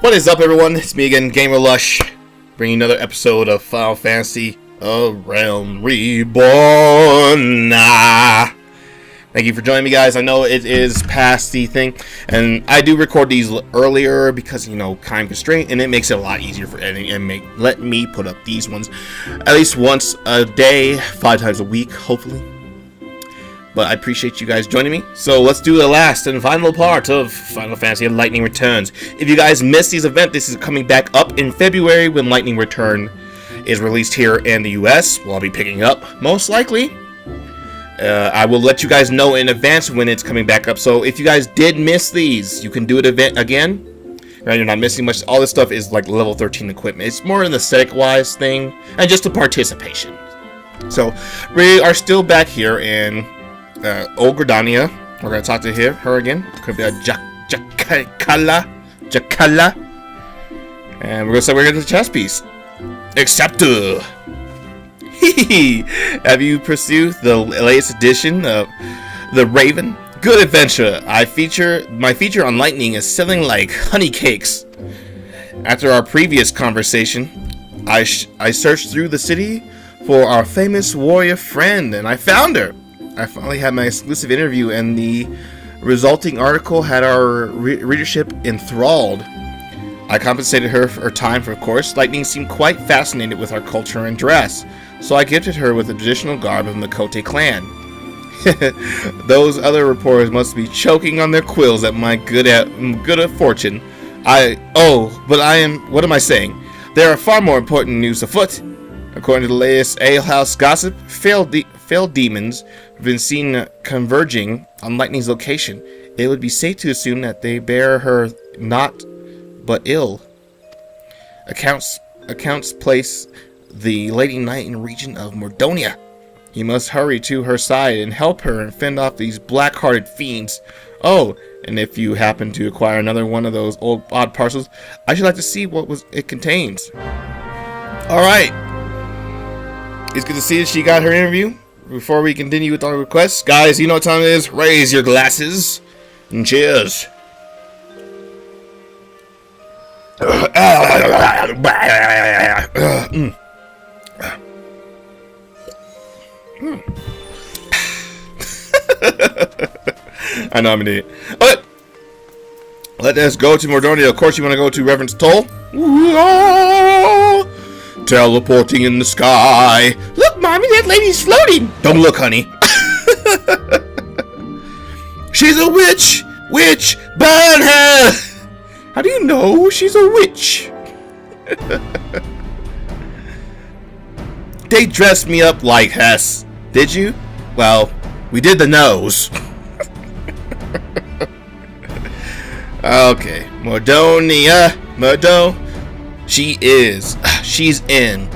What is up, everyone? It's me again, Gamerlush, bringing another episode of Final Fantasy A Realm Reborn. Thank you for joining me, guys. I know it is past the thing, and I do record these earlier because, you know, time constraint, and it makes it a lot easier for editing and let me put up these ones at least once a day, 5 times a week, hopefully. But I appreciate you guys joining me. So let's do the last and final part of Final Fantasy Lightning Returns. If you guys missed this event, this is coming back up in February when Lightning Return is released here in the US. Well, I'll be picking up, most likely. I will let you guys know in advance when it's coming back up. So if you guys did miss these, you can do it again. Right, you're not missing much. All this stuff is like level 13 equipment. It's more an aesthetic-wise thing and just a participation. So we are still back here in Old Gridania. We're gonna talk to her again. Could be a Jakala, and we're gonna say we're gonna get the chess piece. Acceptor. Have you pursued the latest edition of the Raven? Good adventure. My feature on Lightning is selling like honey cakes. After our previous conversation, I searched through the city for our famous warrior friend, and I found her. I finally had my exclusive interview, and the resulting article had our readership enthralled. I compensated her for her time, of course. Lightning seemed quite fascinated with our culture and dress, so I gifted her with the traditional garb of the Kote clan. Those other reporters must be choking on their quills at my good fortune. What am I saying? There are far more important news afoot. According to the latest alehouse gossip, failed demons have been seen converging on Lightning's location. It would be safe to assume that they bear her not but ill. Accounts place the Lady Knight in the region of Mordonia. You must hurry to her side and help her and fend off these black-hearted fiends. Oh, and if you happen to acquire another one of those odd parcels, I should like to see what it contains. Alright. It's good to see that she got her interview. Before we continue with our requests, guys, you know what time it is. Raise your glasses and cheers. I know I'm an idiot. But let us go to Mordonia. Of course, you want to go to Reverend's Toll. Teleporting in the sky. Look, Mommy, that lady's floating. Don't look, honey. She's a witch. Witch, burn her. How do you know she's a witch? They dressed me up like Hess. Did you? Well, we did the nose. Okay, Mordonia. She's in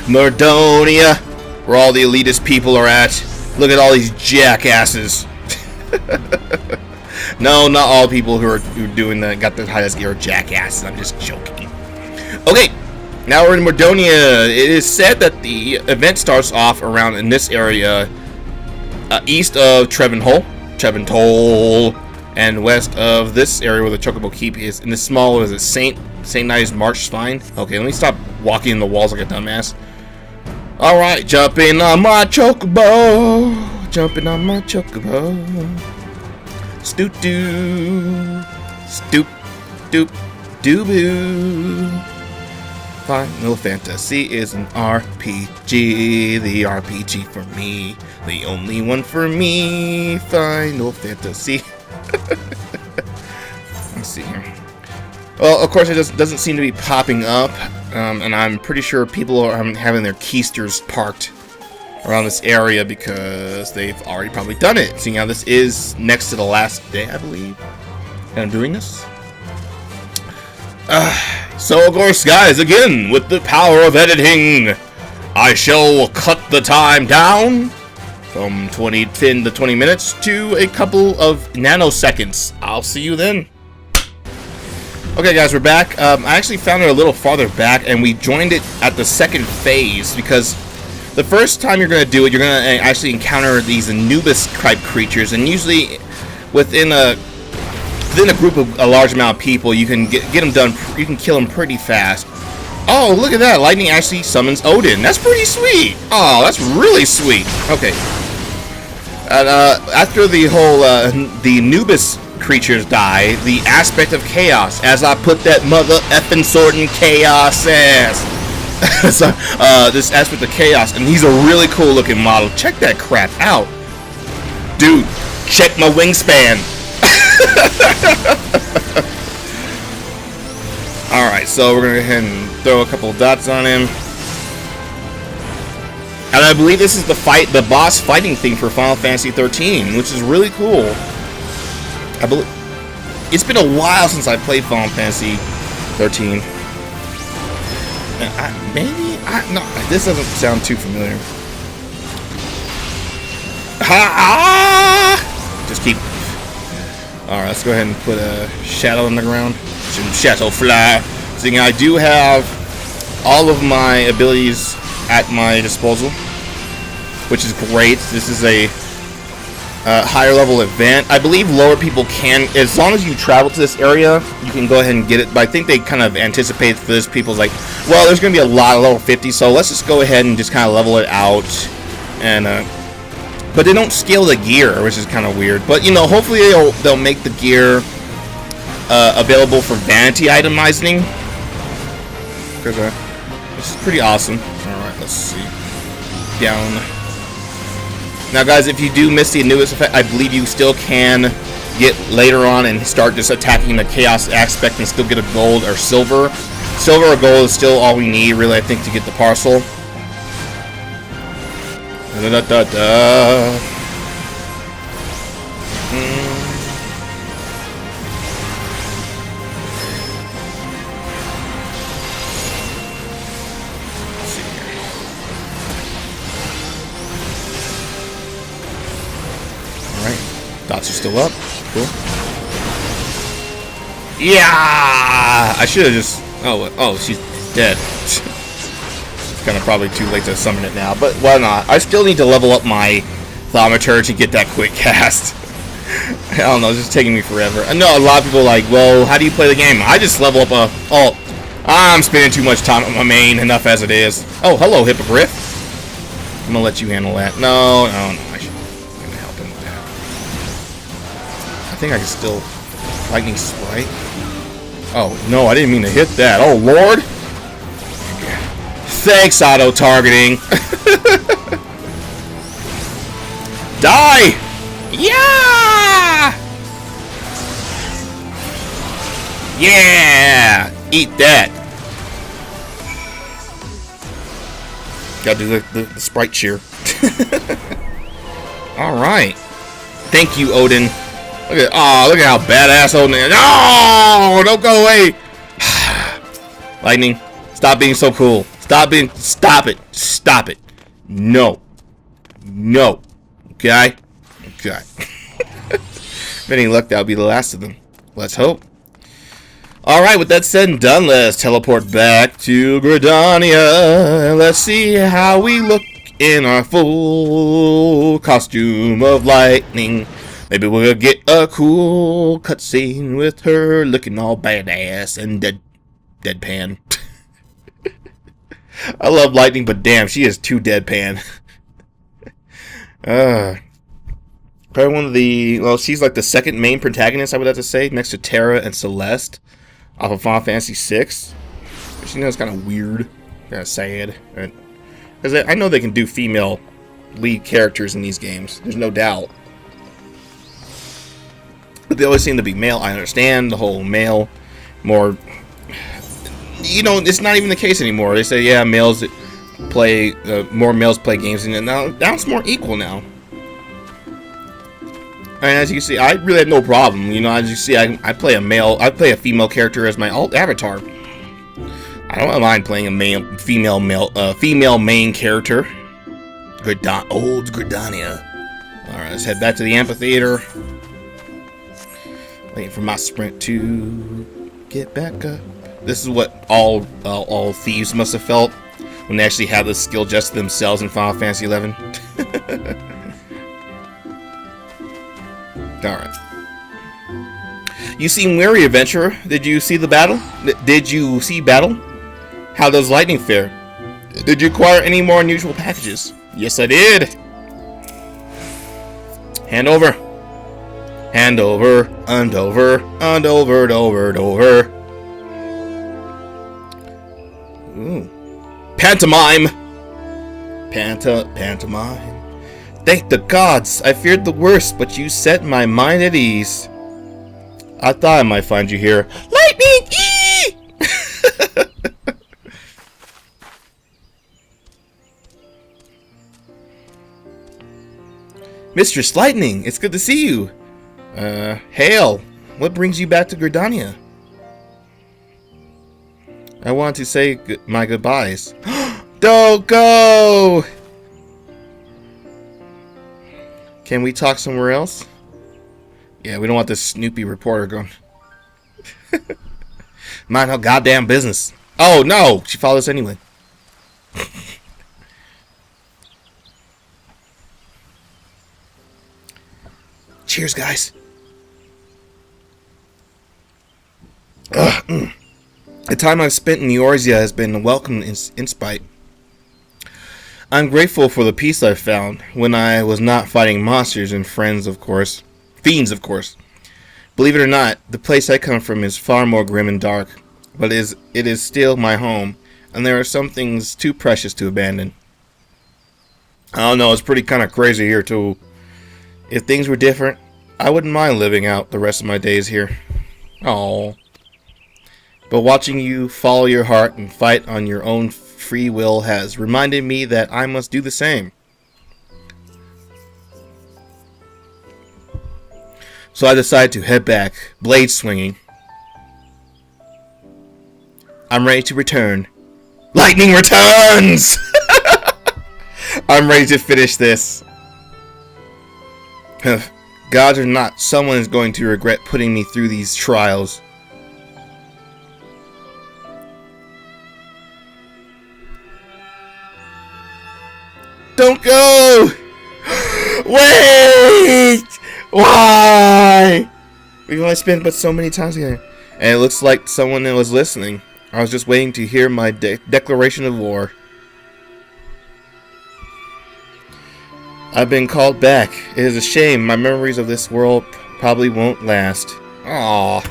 Mordonia, where all the elitist people are at. Look at all these jackasses. No, not all people who are doing that got the highest gear are jackasses. I'm just joking. Okay, now we're in Mordonia. It is said that the event starts off around in this area, east of Treventoll, and west of this area where the Chocobo Keep is. In the small, is it Saint Knights March Spine? Okay, let me stop walking in the walls like a dumbass. Alright, jumping on my Chocobo. Stoop-doo. Final Fantasy is an RPG. The RPG for me. The only one for me. Final Fantasy. Let's see here. Well, of course, it doesn't seem to be popping up, and I'm pretty sure people are having their keisters parked around this area because they've already probably done it. Seeing how this is next to the last day, I believe, and I'm doing this. So, of course, guys, again, with the power of editing, I shall cut the time down from 10 to 20 minutes to a couple of nanoseconds. I'll see you then. Okay, guys, we're back. I actually found it a little farther back, and we joined it at the second phase because the first time you're going to do it, you're going to actually encounter these Anubis type creatures, and usually within a within a large amount of people, you can get them done. You can kill them pretty fast. Oh, look at that! Lightning actually summons Odin. That's pretty sweet. Oh, that's really sweet. Okay. And after the whole the Anubis creatures die, the aspect of chaos, as I put that mother effing sword in chaos ass. So, this aspect of chaos, and he's a really cool looking model. Check that crap out, dude. Check my wingspan. Alright, so we're gonna go ahead and throw a couple of dots on him. And I believe this is the boss fighting thing for Final Fantasy XIII, which is really cool. I believe it's been a while since I played Final Fantasy XIII. And no, this doesn't sound too familiar. Just keep. Alright, let's go ahead and put a shadow on the ground. Some shadow fly. Seeing I do have all of my abilities at my disposal, which is great. This is a higher level event. I believe lower people can, as long as you travel to this area, you can go ahead and get it. But I think they kind of anticipate for this. People's like, well, there's going to be a lot of level 50, so let's just go ahead and just kind of level it out. And but they don't scale the gear, which is kind of weird. But you know, hopefully they'll make the gear available for vanity itemizing, because this is pretty awesome. All right, let's see. Down. Now, guys, if you do miss the Anubis effect, I believe you still can get later on and start just attacking the chaos aspect and still get a gold or silver. Silver or gold is still all we need, really, I think, to get the parcel. Dots are still up. Cool. Yeah! I should have just... Oh, she's dead. It's kind of probably too late to summon it now, but why not? I still need to level up my Thaumaturge to get that quick cast. I don't know, it's just taking me forever. I know a lot of people are like, well, how do you play the game? I just level up a... Oh, I'm spending too much time on my main, enough as it is. Oh, hello, Hippogriff. I'm gonna let you handle that. No. I think I can still lightning sprite. Oh no, I didn't mean to hit that. Oh lord! Thanks, auto targeting. Die! Yeah! Yeah! Eat that. Gotta do the sprite cheer. All right. Thank you, Odin. Look at how badass Odin is. No! Don't go away! Lightning, stop being so cool. Stop it. Stop it. No. Okay? Okay. If any luck, that'll be the last of them. Let's hope. Alright, with that said and done, let's teleport back to Gridania. Let's see how we look in our full costume of lightning. Maybe we'll get a cool cutscene with her looking all badass and deadpan. I love Lightning, but damn, she is too deadpan. Probably one of the... Well, she's like the second main protagonist, I would have to say, next to Terra and Celeste, off of Final Fantasy VI. She knows kind of weird, kind of sad. Because I know they can do female lead characters in these games. There's no doubt. But they always seem to be male. I understand the whole male, more... You know, it's not even the case anymore. They say, yeah, males play... more males play games, and now it's more equal now. And as you can see, I really have no problem. You know, as you see, I play a female character as my alt avatar. I don't mind playing a female main character. Old Gridania. Alright, let's head back to the amphitheater. Waiting for my sprint to get back up. This is what all thieves must have felt when they actually had this skill just themselves in Final Fantasy XI. Alright. You seem weary, adventurer. Did you see the battle? Did you see battle? How does lightning fare? Did you acquire any more unusual packages? Yes, I did. Hand over. Hand over, and over, and over, and over, and over. Ooh. Pantomime! Pantomime. Thank the gods! I feared the worst, but you set my mind at ease. I thought I might find you here. Lightning! Eee! Mistress Lightning, it's good to see you. Hail. What brings you back to Gridania? I want to say my goodbyes. Don't go! Can we talk somewhere else? Yeah, we don't want this Snoopy reporter going. Mind her goddamn business. Oh no! She followed us anyway. Cheers, guys. The time I've spent in Eorzea has been welcome in spite. I'm grateful for the peace I've found when I was not fighting monsters and fiends, of course. Believe it or not, the place I come from is far more grim and dark, but it is still my home, and there are some things too precious to abandon. I don't know, it's pretty kind of crazy here too. If things were different, I wouldn't mind living out the rest of my days here. Oh. But watching you follow your heart and fight on your own free will has reminded me that I must do the same. So I decided to head back, blade swinging. I'm ready to return. Lightning returns! I'm ready to finish this. Gods or not, someone is going to regret putting me through these trials. Don't go! Wait! Why? We've only spent but so many times together. And it looks like someone was listening. I was just waiting to hear my declaration of war. I've been called back. It is a shame. My memories of this world probably won't last. Aww.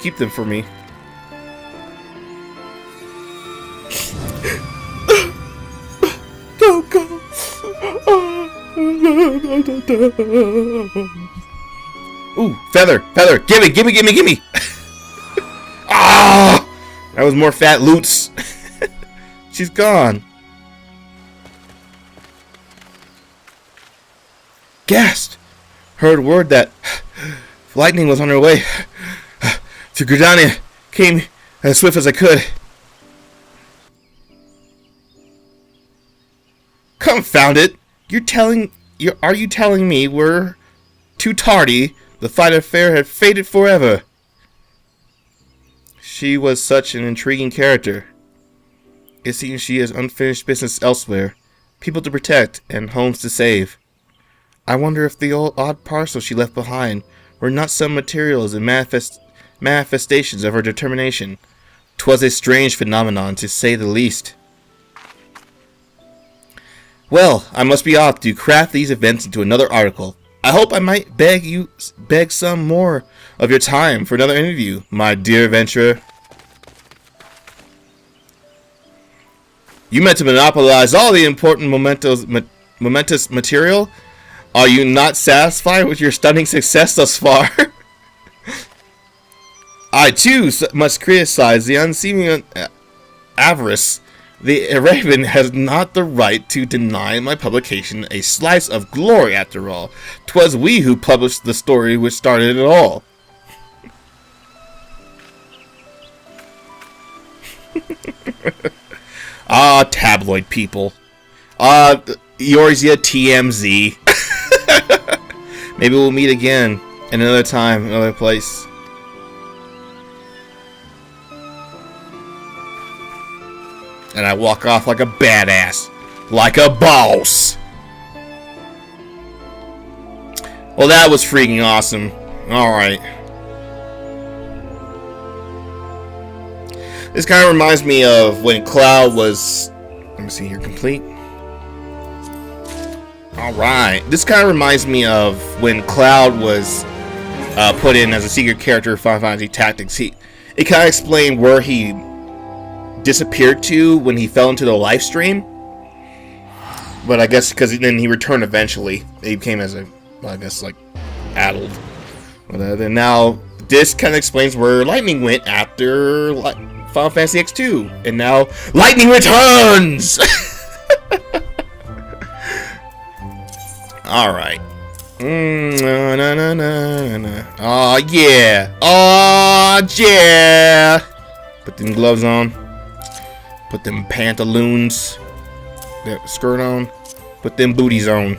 Keep them for me. Don't go. Ooh, feather. Gimme. Ah! That was more fat loots. She's gone. Gasped. Heard word that lightning was on her way to Gridania. Came as swift as I could. Confound it! Are you telling me we're too tardy? The fight affair had faded forever. She was such an intriguing character. It seems she has unfinished business elsewhere, people to protect and homes to save. I wonder if the odd parcel she left behind were not some materials and manifestations of her determination. 'Twas a strange phenomenon, to say the least. Well, I must be off to craft these events into another article. I hope I might beg some more of your time for another interview, my dear adventurer. You meant to monopolize all the important momentous material? Are you not satisfied with your stunning success thus far? I too must criticize the unseemly avarice. The Raven has not the right to deny my publication a slice of glory after all. 'Twas we who published the story which started it all. Ah, tabloid people. Ah, Eorzea TMZ. Maybe we'll meet again in another time, another place. And I walk off like a badass. Like a boss. Well, that was freaking awesome. Alright. This kind of reminds me of when Cloud was... Let me see here. Complete. Alright. This kind of reminds me of when Cloud was put in as a secret character for Final Fantasy Tactics. It kind of explained where he disappeared to when he fell into the live stream. But I guess because then he returned eventually. He became as a... Well, I guess, like, addled. But then now, this kind of explains where Lightning went after Final Fantasy XII. And now, Lightning returns! Alright. Oh, yeah. Oh, yeah. Put them gloves on. Put them pantaloons. That skirt on. Put them booties on.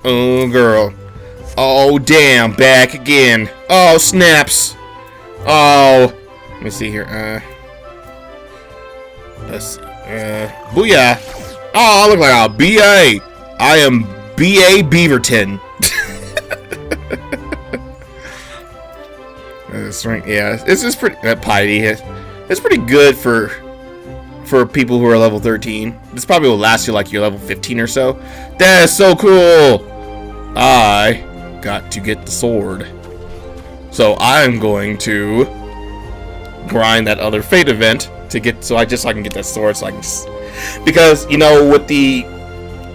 Oh, girl. Oh, damn. Back again. Oh, snaps. Oh. Let me see here. Let's see. Booyah. Oh, I look like a BA. I am BA Beaverton. Yeah, this is pretty... That piety. It's pretty good for people who are level 13. This probably will last you like you're level 15 or so. That is so cool. I got to get the sword. So I'm going to grind that other fate event to get so I can get that sword so I can because you know with the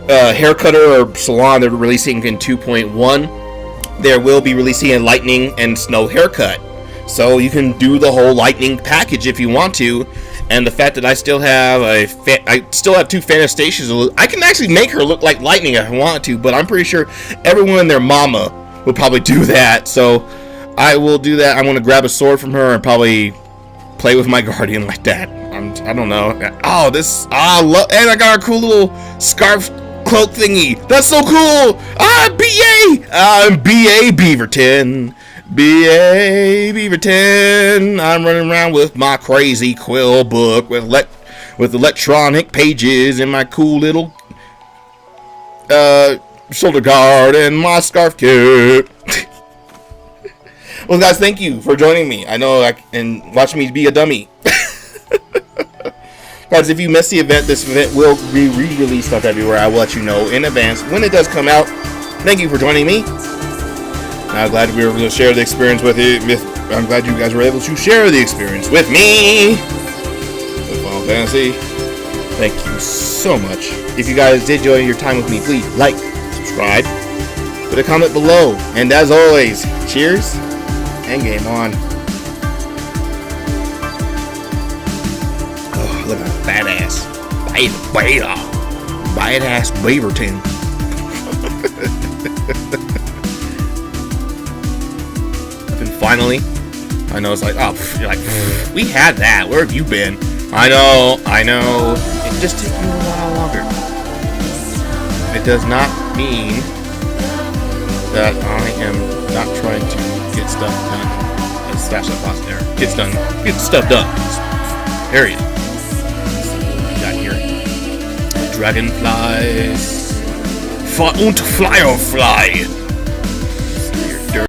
haircutter or salon they're releasing in 2.1 there will be releasing a lightning and snow haircut. So you can do the whole lightning package if you want to. And the fact that I still have two Fanastasias, I can actually make her look like Lightning if I want to, but I'm pretty sure everyone and their mama would probably do that. So I will do that. I'm going to grab a sword from her and probably play with my guardian like that. I don't know. Oh, and I got a cool little scarf cloak thingy. That's so cool. BA. I'm BA Beaverton. B.A. Beaverton. I'm running around with my crazy quill book with electronic pages and my cool little shoulder guard and my scarf kit. Well, guys, thank you for joining me. I know and watching me be a dummy. Guys, if you missed the event, this event will be re-released on February. I will let you know in advance when it does come out. Thank you for joining me. I'm glad we were able to share the experience with you. I'm glad you guys were able to share the experience with me with Final Fantasy. Thank you so much. If you guys did enjoy your time with me, please like, subscribe, put a comment below, and as always, cheers and game on. Oh, look at that badass, badass Beaverton. Finally, I know it's like, oh, you're like, we had that. Where have you been? I know. It just takes me a while longer. It does not mean that I am not trying to get stuff done as fast as possible. There, get stuff done. Period. Got here. Dragonflies. Und Firefly.